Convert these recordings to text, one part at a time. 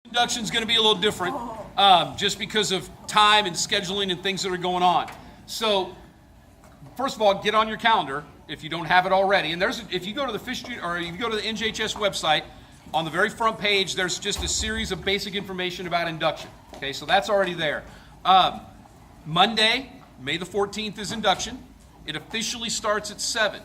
Induction's going to be a little different, just because of time and scheduling and things that are going on. So, first of all, get on your calendar if you don't have it already. And if you go to the if you go to the Njhs website, on the very front page, there's just a series of basic information about induction. Okay, so that's already there. Monday, May the 14th is induction. It officially starts at 7.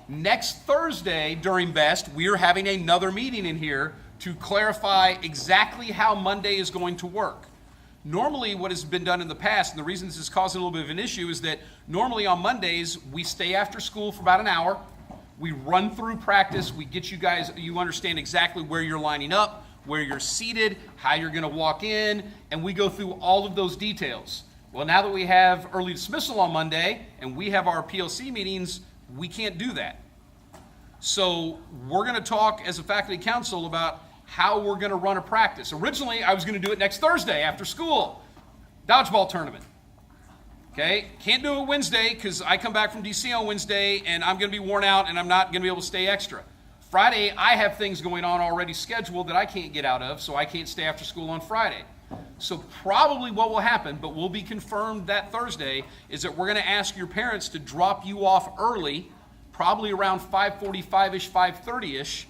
Next Thursday during Best, we are having another meeting in here to clarify exactly how Monday is going to work. Normally, what has been done in the past, and the reason this is causing a little bit of an issue, is that normally on Mondays, we stay after school for about an hour. We run through practice. We get you understand exactly where you're lining up, where you're seated, how you're going to walk in, and we go through all of those details. Well, now that we have early dismissal on Monday and we have our PLC meetings, we can't do that. So we're going to talk as a faculty council about how we're going to run a practice. Originally, I was going to do it next Thursday after school, dodgeball tournament. Okay, can't do it Wednesday because I come back from DC on Wednesday and I'm going to be worn out and I'm not going to be able to stay extra. Friday, I have things going on already scheduled that I can't get out of, so I can't stay after school on Friday. So probably what will happen, but will be confirmed that Thursday, is that we're going to ask your parents to drop you off early, probably around 5:45-ish, 5:30-ish,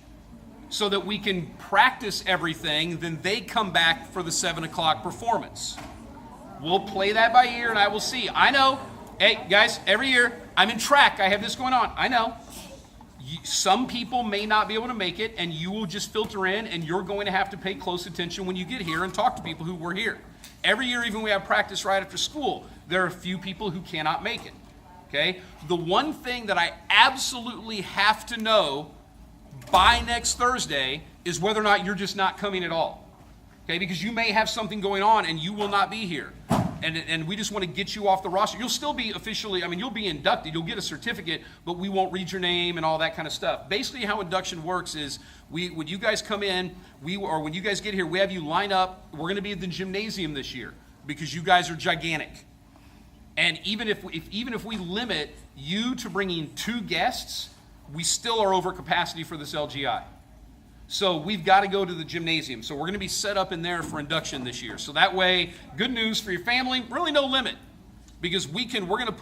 so that we can practice everything, then they come back for the 7 o'clock performance. We'll play that by ear and I will see. I know, hey guys, every year I'm in track, I have this going on, I know. Some people may not be able to make it and you will just filter in and you're going to have to pay close attention when you get here and talk to people who were here. Every year, even when we have practice right after school, there are a few people who cannot make it, okay? The one thing that I absolutely have to know by next Thursday is whether or not you're just not coming at all, okay? Because you may have something going on and you will not be here. And we just want to get you off the roster. You'll still be officially, you'll be inducted, you'll get a certificate, but we won't read your name and all that kind of stuff. Basically how induction works is, when you guys come in, when you guys get here, we have you line up. We're going to be at the gymnasium this year because you guys are gigantic. And even if we limit you to bringing 2 guests, we still are over capacity for this LGI. So we've got to go to the gymnasium. So we're going to be set up in there for induction this year. So that way, good news for your family, really no limit. Because we're going to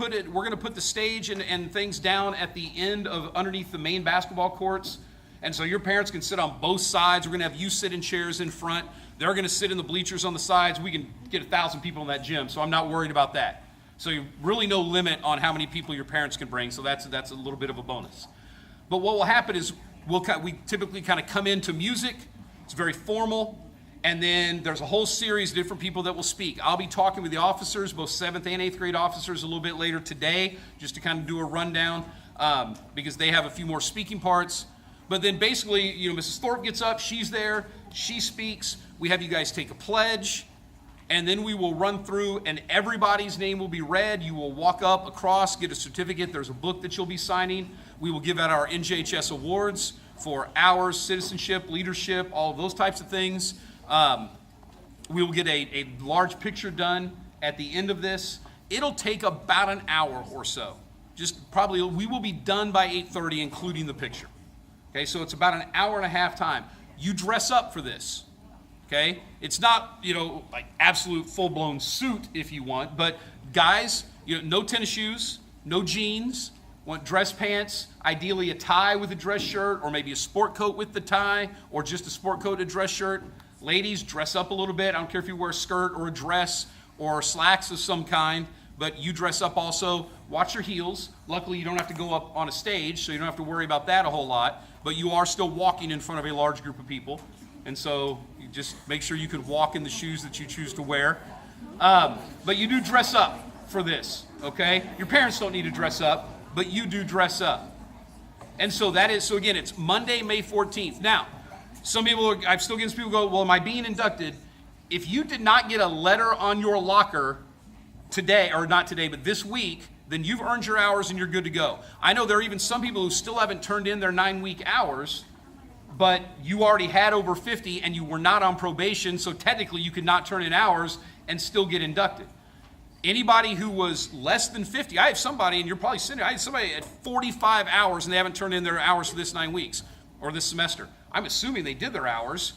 put the stage and things down at the end of underneath the main basketball courts. And so your parents can sit on both sides. We're going to have you sit in chairs in front. They're going to sit in the bleachers on the sides. We can get 1,000 people in that gym, so I'm not worried about that. So you really no limit on how many people your parents can bring. So that's a little bit of a bonus. But what will happen is, we typically kind of come into music. It's very formal. And then there's a whole series of different people that will speak. I'll be talking with the officers, both 7th and 8th grade officers, a little bit later today, just to kind of do a rundown, because they have a few more speaking parts. But then basically, Mrs. Thorpe gets up, she's there, she speaks. We have you guys take a pledge, and then we will run through, and everybody's name will be read. You will walk up across, get a certificate. There's a book that you'll be signing. We will give out our Njhs awards for hours, citizenship, leadership, all of those types of things. We will get a large picture done at the end of this. It'll take about an hour or so. We will be done by 8:30, including the picture. Okay, so it's about an hour and a half time. You dress up for this. Okay, it's not, like absolute full-blown suit if you want, but guys, no tennis shoes, no jeans, want dress pants, ideally a tie with a dress shirt, or maybe a sport coat with the tie, or just a sport coat and a dress shirt. Ladies, dress up a little bit. I don't care if you wear a skirt or a dress or slacks of some kind, but you dress up also. Watch your heels. Luckily, you don't have to go up on a stage, so you don't have to worry about that a whole lot, but you are still walking in front of a large group of people. And so you just make sure you can walk in the shoes that you choose to wear. But you do dress up for this, okay? Your parents don't need to dress up, but you do dress up. And so again, it's Monday, May 14th. Now, I'm still getting some people go, well, am I being inducted? If you did not get a letter on your locker today, or not today, but this week, then you've earned your hours and you're good to go. I know there are even some people who still haven't turned in their 9-week hours, but you already had over 50 and you were not on probation, so technically you could not turn in hours and still get inducted. Anybody who was less than 50, I have somebody, and you're probably sitting there, I have somebody at 45 hours and they haven't turned in their hours for this 9 weeks or this semester. I'm assuming they did their hours,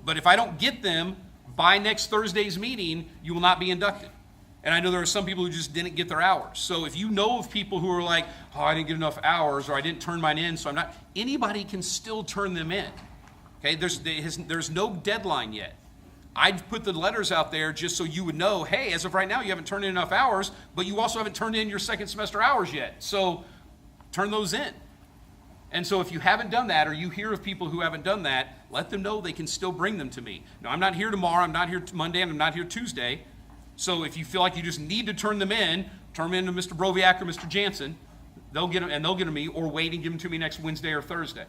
But if I don't get them by next Thursday's meeting, you will not be inducted. And I know there are some people who just didn't get their hours. So if you know of people who are like, oh, I didn't get enough hours, or I didn't turn mine in, so I'm not, anybody can still turn them in. Okay, there's no deadline yet. I'd put the letters out there just so you would know, hey, as of right now, you haven't turned in enough hours, but you also haven't turned in your second semester hours yet. So turn those in. And so if you haven't done that, or you hear of people who haven't done that, let them know they can still bring them to me. Now, I'm not here tomorrow, I'm not here Monday, and I'm not here Tuesday. So if you feel like you just need to turn them in to Mr. Broviak or Mr. Jansen, they'll get them to me, or wait and give them to me next Wednesday or Thursday.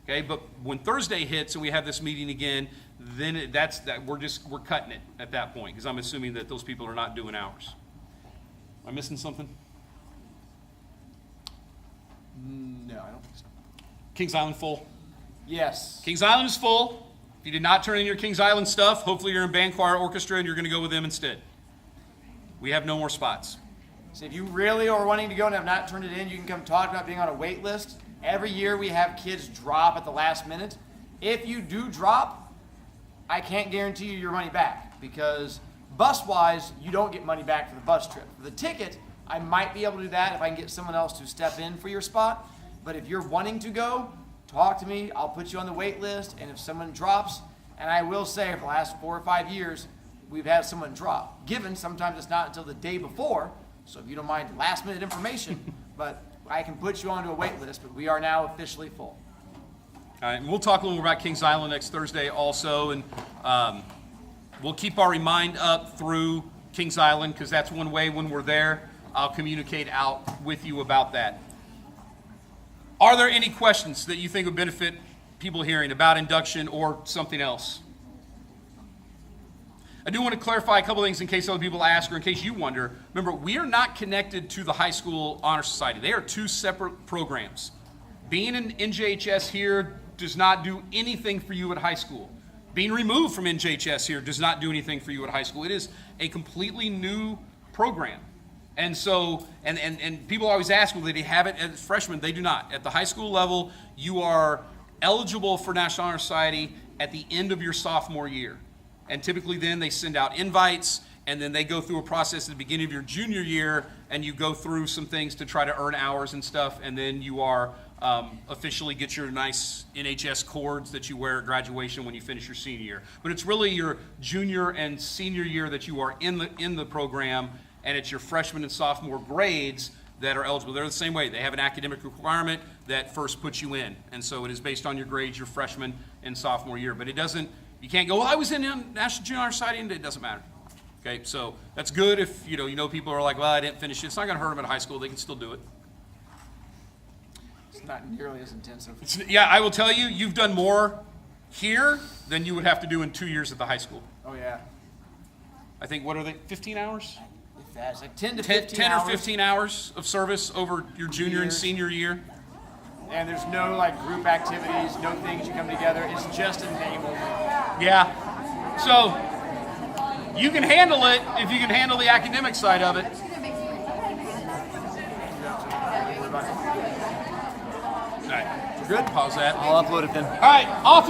Okay, but when Thursday hits and we have this meeting again, then we're cutting it at that point, because I'm assuming that those people are not doing hours. Am I missing something? No, I don't think so. Kings Island full? Yes. Kings Island is full. If you did not turn in your Kings Island stuff, hopefully you're in band, choir, orchestra, and you're going to go with them instead. We have no more spots. So if you really are wanting to go and have not turned it in, you can come talk about being on a wait list. Every year we have kids drop at the last minute. If you do drop, I can't guarantee you your money back, because bus-wise, you don't get money back for the bus trip. For the ticket, I might be able to do that if I can get someone else to step in for your spot. But if you're wanting to go, talk to me. I'll put you on the wait list, and if someone drops, and I will say for the last 4 or 5 years, we've had someone drop. Given sometimes it's not until the day before, so if you don't mind last minute information, but I can put you onto a wait list, but we are now officially full. All right, and we'll talk a little more about Kings Island next Thursday also, and we'll keep our remind up through Kings Island, because that's one way when we're there, I'll communicate out with you about that. Are there any questions that you think would benefit people hearing about induction or something else? I do want to clarify a couple things in case other people ask, or in case you wonder. Remember, we are not connected to the High School Honor Society. They are two separate programs. Being an NJHS here does not do anything for you at high school. Being removed from NJHS here does not do anything for you at high school. It is a completely new program. And so, and people always ask, well, did they have it as freshmen? They do not. At the high school level, you are eligible for National Honor Society at the end of your sophomore year. And typically then they send out invites, and then they go through a process at the beginning of your junior year, and you go through some things to try to earn hours and stuff, and then you are officially get your nice NHS cords that you wear at graduation when you finish your senior year. But it's really your junior and senior year that you are in the program, and it's your freshman and sophomore grades that are eligible. They're the same way. They have an academic requirement that first puts you in, and so it is based on your grades your freshman and sophomore year. But it doesn't, you can't go, well, I was in National Junior Honor Society, and it doesn't matter. Okay, so that's good if you know people are like, well, I didn't finish it. It's not going to hurt them at high school. They can still do it. It's not nearly as intensive. Yeah, I will tell you, you've done more here than you would have to do in 2 years at the high school. Oh, yeah. I think, what are they, 15 hours? If that's like 10 to 15 10 hours. or 15 hours of service over your junior and senior year. And there's no like group activities, no things you come together. It's just a name only. Yeah. So you can handle it if you can handle the academic side of it. All right. Good. Pause that. I'll upload it then. All right. Office.